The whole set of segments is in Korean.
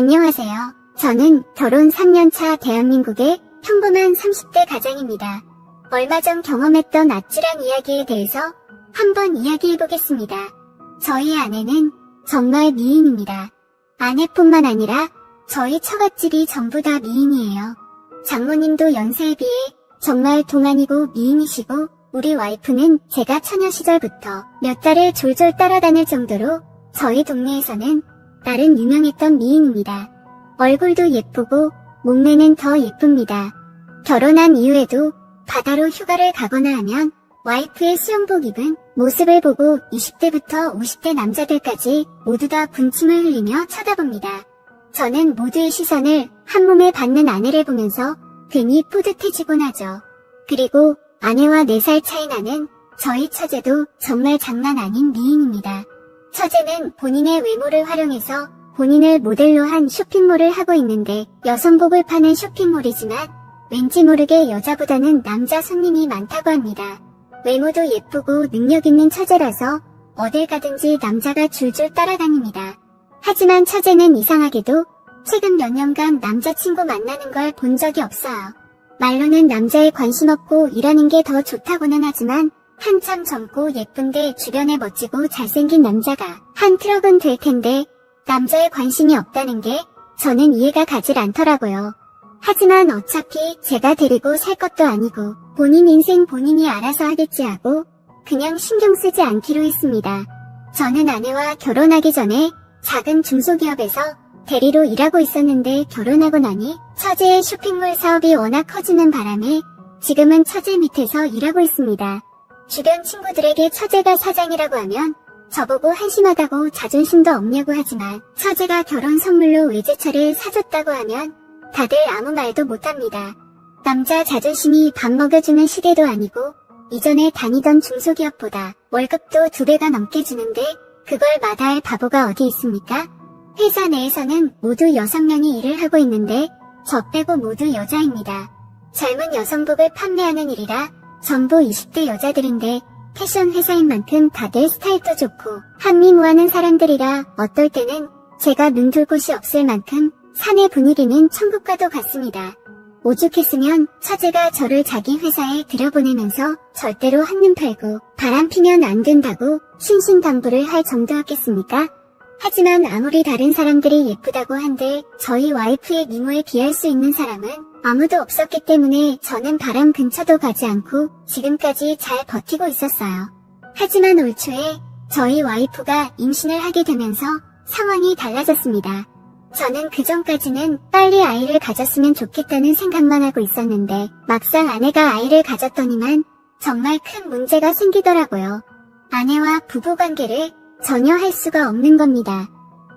안녕하세요. 저는 결혼 3년차 대한민국의 평범한 30대 가장입니다. 얼마 전 경험했던 아찔한 이야기에 대해서 한번 이야기해보겠습니다. 저희 아내는 정말 미인입니다. 아내뿐만 아니라 저희 처갓집이 전부 다 미인이에요. 장모님도 연세에 비해 정말 동안이고 미인이시고, 우리 와이프는 제가 처녀 시절부터 몇 달을 졸졸 따라다닐 정도로 저희 동네에서는 다른 유명했던 미인입니다. 얼굴도 예쁘고 몸매는 더 예쁩니다. 결혼한 이후에도 바다로 휴가를 가거나 하면 와이프의 수영복 입은 모습을 보고 20대부터 50대 남자들까지 모두 다 군침을 흘리며 쳐다봅니다. 저는 모두의 시선을 한몸에 받는 아내를 보면서 괜히 뿌듯해지곤 하죠. 그리고 아내와 4살 차이 나는 저희 처제도 정말 장난 아닌 미인입니다. 처제는 본인의 외모를 활용해서 본인을 모델로 한 쇼핑몰을 하고 있는데, 여성복을 파는 쇼핑몰이지만 왠지 모르게 여자보다는 남자 손님이 많다고 합니다. 외모도 예쁘고 능력 있는 처제라서 어딜 가든지 남자가 줄줄 따라다닙니다. 하지만 처제는 이상하게도 최근 몇 년간 남자친구 만나는 걸 본 적이 없어요. 말로는 남자에 관심 없고 일하는 게 더 좋다고는 하지만 한참 젊고 예쁜데 주변에 멋지고 잘생긴 남자가 한 트럭은 될 텐데 남자에 관심이 없다는 게 저는 이해가 가질 않더라고요. 하지만 어차피 제가 데리고 살 것도 아니고 본인 인생 본인이 알아서 하겠지 하고 그냥 신경 쓰지 않기로 했습니다. 저는 아내와 결혼하기 전에 작은 중소기업에서 대리로 일하고 있었는데, 결혼하고 나니 처제의 쇼핑몰 사업이 워낙 커지는 바람에 지금은 처제 밑에서 일하고 있습니다. 주변 친구들에게 처제가 사장이라고 하면 저보고 한심하다고 자존심도 없냐고 하지만, 처제가 결혼 선물로 외제차를 사줬다고 하면 다들 아무 말도 못합니다. 남자 자존심이 밥 먹여주는 시대도 아니고 이전에 다니던 중소기업보다 월급도 2배가 넘게 주는데 그걸 마다할 바보가 어디 있습니까? 회사 내에서는 모두 6명이 일을 하고 있는데 저 빼고 모두 여자입니다. 젊은 여성복을 판매하는 일이라 전부 20대 여자들인데, 패션 회사인 만큼 다들 스타일도 좋고 한미무하는 사람들이라 어떨 때는 제가 눈둘 곳이 없을 만큼 사내 분위기는 천국과도 같습니다. 오죽했으면 처제가 저를 자기 회사에 들여보내면서 절대로 한눈 팔고 바람 피면 안 된다고 신신당부를 할 정도였겠습니까? 하지만 아무리 다른 사람들이 예쁘다고 한들 저희 와이프의 미모에 비할 수 있는 사람은 아무도 없었기 때문에 저는 바람 근처도 가지 않고 지금까지 잘 버티고 있었어요. 하지만 올 초에 저희 와이프가 임신을 하게 되면서 상황이 달라졌습니다. 저는 그전까지는 빨리 아이를 가졌으면 좋겠다는 생각만 하고 있었는데, 막상 아내가 아이를 가졌더니만 정말 큰 문제가 생기더라고요. 아내와 부부관계를 전혀 할 수가 없는 겁니다.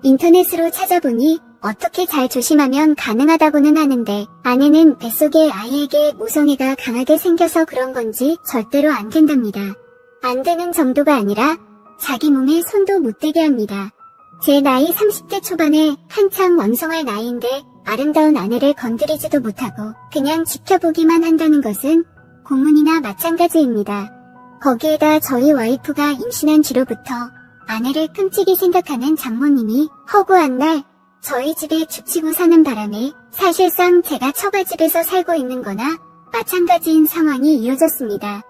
인터넷으로 찾아보니 어떻게 잘 조심하면 가능하다고는 하는데, 아내는 뱃속의 아이에게 모성애가 강하게 생겨서 그런 건지 절대로 안 된답니다. 안 되는 정도가 아니라 자기 몸에 손도 못 대게 합니다. 제 나이 30대 초반에 한창 왕성할 나이인데 아름다운 아내를 건드리지도 못하고 그냥 지켜보기만 한다는 것은 고문이나 마찬가지입니다. 거기에다 저희 와이프가 임신한 뒤로부터 아내를 끔찍이 생각하는 장모님이 허구한 날 저희 집에 죽치고 사는 바람에 사실상 제가 처가집에서 살고 있는 거나 마찬가지인 상황이 이어졌습니다.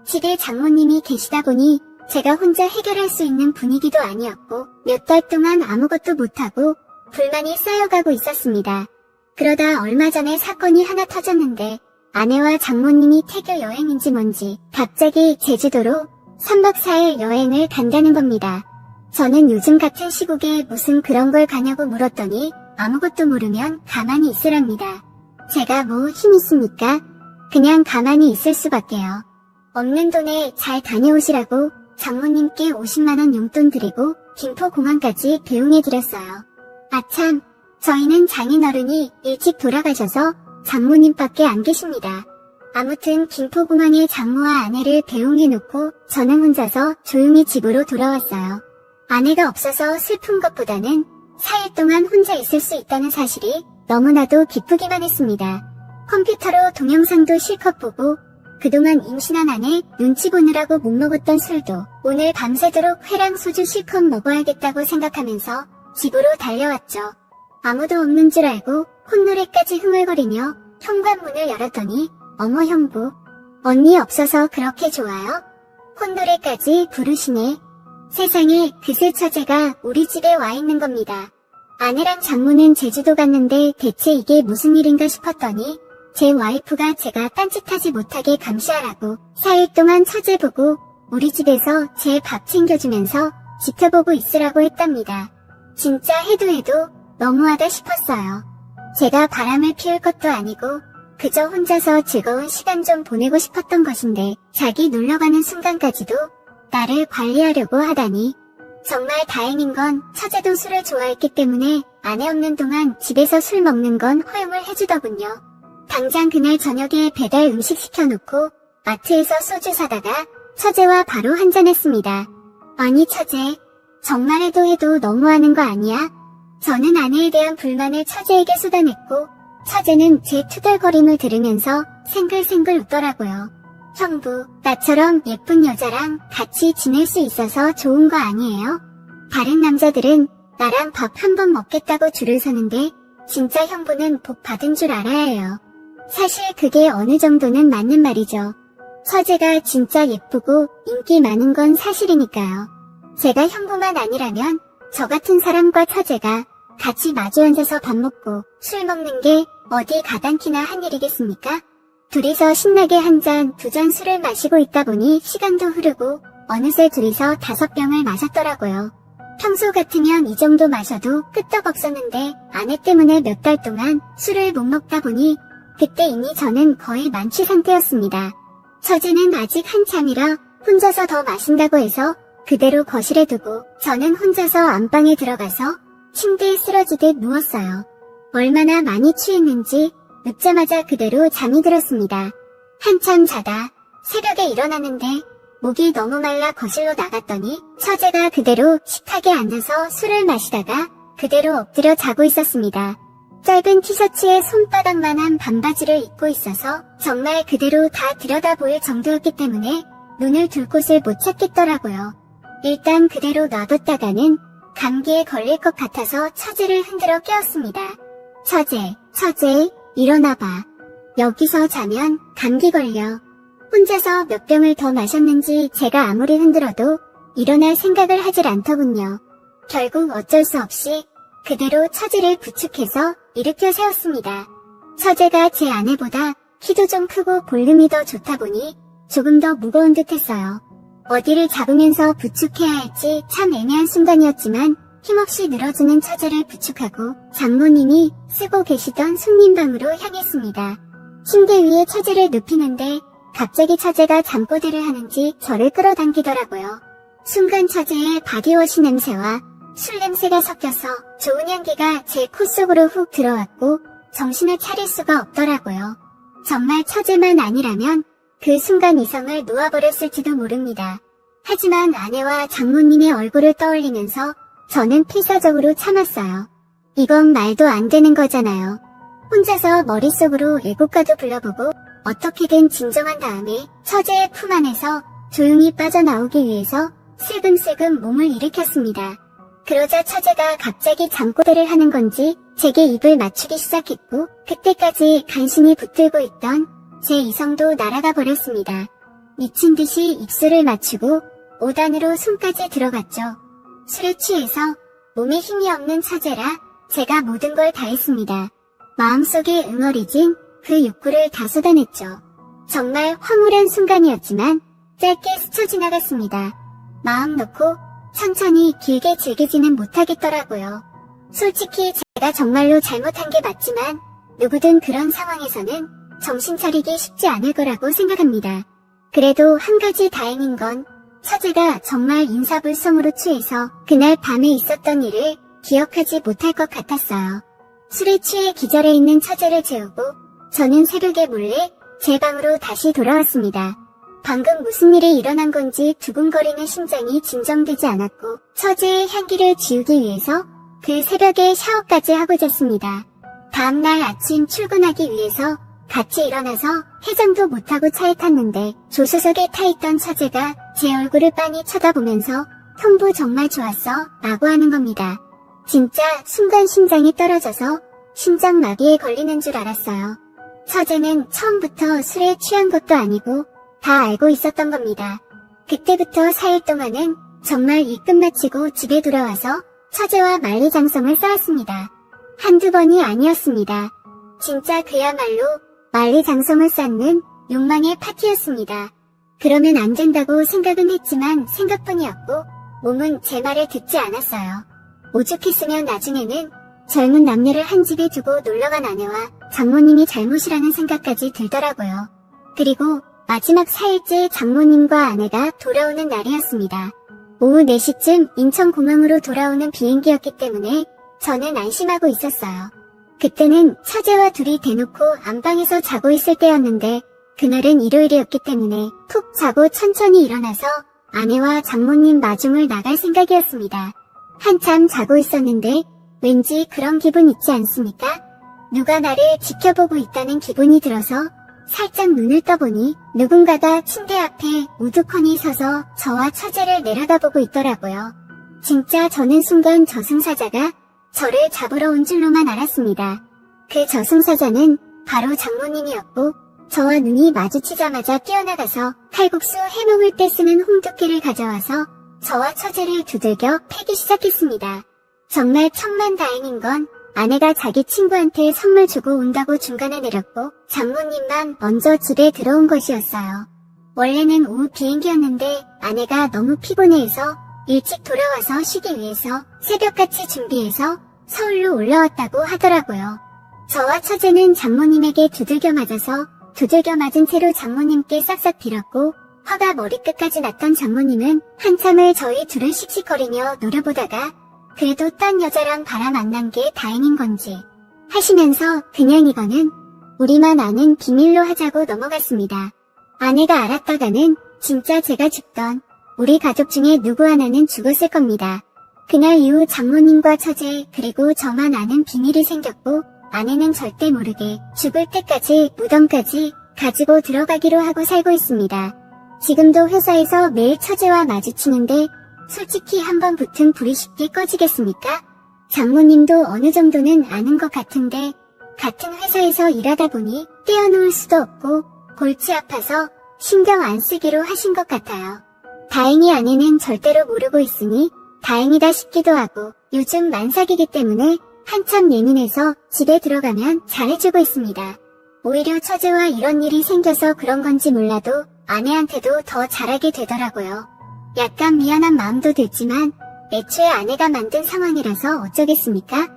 집에 장모님이 계시다 보니 제가 혼자 해결할 수 있는 분위기도 아니었고 몇 달 동안 아무것도 못하고 불만이 쌓여가고 있었습니다. 그러다 얼마 전에 사건이 하나 터졌는데, 아내와 장모님이 태교 여행인지 뭔지 갑자기 제주도로 3박 4일 여행을 간다는 겁니다. 저는 요즘 같은 시국에 무슨 그런 걸 가냐고 물었더니 아무것도 모르면 가만히 있으랍니다. 제가 뭐 힘 있습니까? 그냥 가만히 있을 수밖에요. 없는 돈에 잘 다녀오시라고 장모님께 50만원 용돈 드리고 김포공항까지 배웅해드렸어요. 아참, 저희는 장인어른이 일찍 돌아가셔서 장모님밖에 안 계십니다. 아무튼 김포공항에 장모와 아내를 배웅해놓고 저는 혼자서 조용히 집으로 돌아왔어요. 아내가 없어서 슬픈 것보다는 4일 동안 혼자 있을 수 있다는 사실이 너무나도 기쁘기만 했습니다. 컴퓨터로 동영상도 실컷 보고 그동안 임신한 아내 눈치 보느라고 못 먹었던 술도 오늘 밤새도록 회랑 소주 실컷 먹어야겠다고 생각하면서 집으로 달려왔죠. 아무도 없는 줄 알고 콧노래까지 흥얼거리며 현관문을 열었더니 어머 형부, 언니 없어서 그렇게 좋아요? 콧노래까지 부르시네. 세상에 그새 처제가 우리 집에 와 있는 겁니다. 아내랑 장모는 제주도 갔는데 대체 이게 무슨 일인가 싶었더니 제 와이프가 제가 딴짓하지 못하게 감시하라고 4일 동안 처제 보고 우리 집에서 제 밥 챙겨주면서 지켜보고 있으라고 했답니다. 진짜 해도 너무하다 싶었어요. 제가 바람을 피울 것도 아니고 그저 혼자서 즐거운 시간 좀 보내고 싶었던 것인데 자기 놀러가는 순간까지도 나를 관리하려고 하다니. 정말 다행인 건 처제도 술을 좋아했기 때문에 아내 없는 동안 집에서 술 먹는 건 허용을 해주더군요. 당장 그날 저녁에 배달 음식 시켜놓고 마트에서 소주 사다가 처제와 바로 한잔했습니다. 아니 처제, 정말 해도 너무하는 거 아니야? 저는 아내에 대한 불만을 처제에게 쏟아냈고 처제는 제 투덜거림을 들으면서 생글생글 웃더라고요. 형부, 나처럼 예쁜 여자랑 같이 지낼 수 있어서 좋은 거 아니에요? 다른 남자들은 나랑 밥 한 번 먹겠다고 줄을 서는데 진짜 형부는 복 받은 줄 알아야 해요. 사실 그게 어느 정도는 맞는 말이죠. 처제가 진짜 예쁘고 인기 많은 건 사실이니까요. 제가 형부만 아니라면 저 같은 사람과 처제가 같이 마주 앉아서 밥 먹고 술 먹는 게 어디 가당키나 한 일이겠습니까? 둘이서 신나게 한 잔, 두 잔 술을 마시고 있다 보니 시간도 흐르고 어느새 둘이서 5병을 마셨더라고요. 평소 같으면 이 정도 마셔도 끄떡없었는데 아내 때문에 몇 달 동안 술을 못 먹다 보니 그때 이미 저는 거의 만취 상태였습니다. 처제는 아직 한참이라 혼자서 더 마신다고 해서 그대로 거실에 두고 저는 혼자서 안방에 들어가서 침대에 쓰러지듯 누웠어요. 얼마나 많이 취했는지 눕자마자 그대로 잠이 들었습니다. 한참 자다 새벽에 일어나는데 목이 너무 말라 거실로 나갔더니 처제가 그대로 식탁에 앉아서 술을 마시다가 그대로 엎드려 자고 있었습니다. 짧은 티셔츠에 손바닥만한 반바지를 입고 있어서 정말 그대로 다 들여다 보일 정도였기 때문에 눈을 둘 곳을 못 찾겠더라고요. 일단 그대로 놔뒀다가는 감기에 걸릴 것 같아서 처제를 흔들어 깨웠습니다. 처제, 일어나봐. 여기서 자면 감기 걸려. 혼자서 몇 병을 더 마셨는지 제가 아무리 흔들어도 일어날 생각을 하질 않더군요. 결국 어쩔 수 없이 그대로 처제를 부축해서 일으켜 세웠습니다. 처제가 제 아내보다 키도 좀 크고 볼륨이 더 좋다 보니 조금 더 무거운 듯 했어요. 어디를 잡으면서 부축해야 할지 참 애매한 순간이었지만 힘없이 늘어지는 처제를 부축하고 장모님이 쓰고 계시던 손님방으로 향했습니다. 침대 위에 처제를 눕히는데 갑자기 처제가 잠꼬대를 하는지 저를 끌어당기더라고요. 순간 처제의 바디워시 냄새와 술 냄새가 섞여서 좋은 향기가 제 코 속으로 훅 들어왔고 정신을 차릴 수가 없더라고요. 정말 처제만 아니라면 그 순간 이성을 놓아버렸을지도 모릅니다. 하지만 아내와 장모님의 얼굴을 떠올리면서 저는 필사적으로 참았어요. 이건 말도 안 되는 거잖아요. 혼자서 머릿속으로 애국가도 불러보고 어떻게든 진정한 다음에 처제의 품 안에서 조용히 빠져나오기 위해서 슬금슬금 몸을 일으켰습니다. 그러자 처제가 갑자기 잠꼬대를 하는 건지 제게 입을 맞추기 시작했고 그때까지 간신히 붙들고 있던 제 이성도 날아가 버렸습니다. 미친 듯이 입술을 맞추고 5단으로 손까지 들어갔죠. 술에 취해서 몸에 힘이 없는 처제라 제가 모든 걸 다 했습니다. 마음속에 응어리진 그 욕구를 다 쏟아냈죠. 정말 황홀한 순간이었지만 짧게 스쳐 지나갔습니다. 마음 놓고 천천히 길게 즐기지는 못하겠더라고요. 솔직히 제가 정말로 잘못한 게 맞지만 누구든 그런 상황에서는 정신 차리기 쉽지 않을 거라고 생각합니다. 그래도 한 가지 다행인 건 처제가 정말 인사불성으로 취해서 그날 밤에 있었던 일을 기억하지 못할 것 같았어요. 술에 취해 기절해 있는 처제를 재우고 저는 새벽에 몰래 제 방으로 다시 돌아왔습니다. 방금 무슨 일이 일어난 건지 두근거리는 심장이 진정되지 않았고 처제의 향기를 지우기 위해서 그 새벽에 샤워까지 하고 잤습니다. 다음날 아침 출근하기 위해서 같이 일어나서 해장도 못하고 차에 탔는데 조수석에 타있던 처제가 제 얼굴을 빤히 쳐다보면서 형부 정말 좋았어 라고 하는 겁니다. 진짜 순간 심장이 떨어져서 심장마비에 걸리는 줄 알았어요. 처제는 처음부터 술에 취한 것도 아니고 다 알고 있었던 겁니다. 그때부터 4일 동안은 정말 일 끝마치고 집에 돌아와서 처제와 만리장성을 쌓았습니다. 한두 번이 아니었습니다. 진짜 그야말로 만리장성을 쌓는 욕망의 파티였습니다. 그러면 안 된다고 생각은 했지만 생각뿐이었고 몸은 제 말을 듣지 않았어요. 오죽했으면 나중에는 젊은 남녀를 한 집에 두고 놀러간 아내와 장모님이 잘못이라는 생각까지 들더라고요. 그리고 마지막 4일째 장모님과 아내가 돌아오는 날이었습니다. 오후 4시쯤 인천공항으로 돌아오는 비행기였기 때문에 저는 안심하고 있었어요. 그때는 처제와 둘이 대놓고 안방에서 자고 있을 때였는데 그날은 일요일이었기 때문에 푹 자고 천천히 일어나서 아내와 장모님 마중을 나갈 생각이었습니다. 한참 자고 있었는데 왠지 그런 기분 있지 않습니까? 누가 나를 지켜보고 있다는 기분이 들어서 살짝 눈을 떠보니 누군가가 침대 앞에 우두커니 서서 저와 처제를 내려다보고 있더라고요. 진짜 저는 순간 저승사자가 저를 잡으러 온 줄로만 알았습니다. 그 저승사자는 바로 장모님이었고 저와 눈이 마주치자마자 뛰어나가서 칼국수 해먹을 때 쓰는 홍두깨를 가져와서 저와 처제를 두들겨 패기 시작했습니다. 정말 천만다행인 건 아내가 자기 친구한테 선물 주고 온다고 중간에 내렸고 장모님만 먼저 집에 들어온 것이었어요. 원래는 오후 비행기였는데 아내가 너무 피곤해해서 일찍 돌아와서 쉬기 위해서 새벽같이 준비해서 서울로 올라왔다고 하더라고요. 저와 처제는 장모님에게 두들겨 맞아서 두들겨 맞은 채로 장모님께 싹싹 빌었고 화가 머리끝까지 났던 장모님은 한참을 저희 둘을 씩씩거리며 노려보다가 그래도 딴 여자랑 바람 안 난 게 다행인 건지 하시면서 그냥 이거는 우리만 아는 비밀로 하자고 넘어갔습니다. 아내가 알았다가는 진짜 제가 죽던 우리 가족 중에 누구 하나는 죽었을 겁니다. 그날 이후 장모님과 처제 그리고 저만 아는 비밀이 생겼고 아내는 절대 모르게 죽을 때까지 무덤까지 가지고 들어가기로 하고 살고 있습니다. 지금도 회사에서 매일 처제와 마주치는데 솔직히 한번 붙은 불이 쉽게 꺼지겠습니까? 장모님도 어느 정도는 아는 것 같은데 같은 회사에서 일하다 보니 떼어놓을 수도 없고 골치 아파서 신경 안 쓰기로 하신 것 같아요. 다행히 아내는 절대로 모르고 있으니 다행이다 싶기도 하고 요즘 만삭이기 때문에 한참 예민해서 집에 들어가면 잘해주고 있습니다. 오히려 처제와 이런 일이 생겨서 그런 건지 몰라도 아내한테도 더 잘하게 되더라고요. 약간 미안한 마음도 들지만 애초에 아내가 만든 상황이라서 어쩌겠습니까?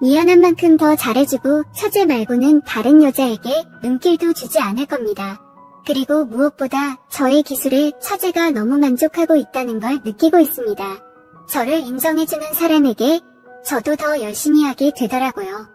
미안한 만큼 더 잘해주고 처제 말고는 다른 여자에게 눈길도 주지 않을 겁니다. 그리고 무엇보다 저의 기술에 처제가 너무 만족하고 있다는 걸 느끼고 있습니다. 저를 인정해주는 사람에게 저도 더 열심히 하게 되더라고요.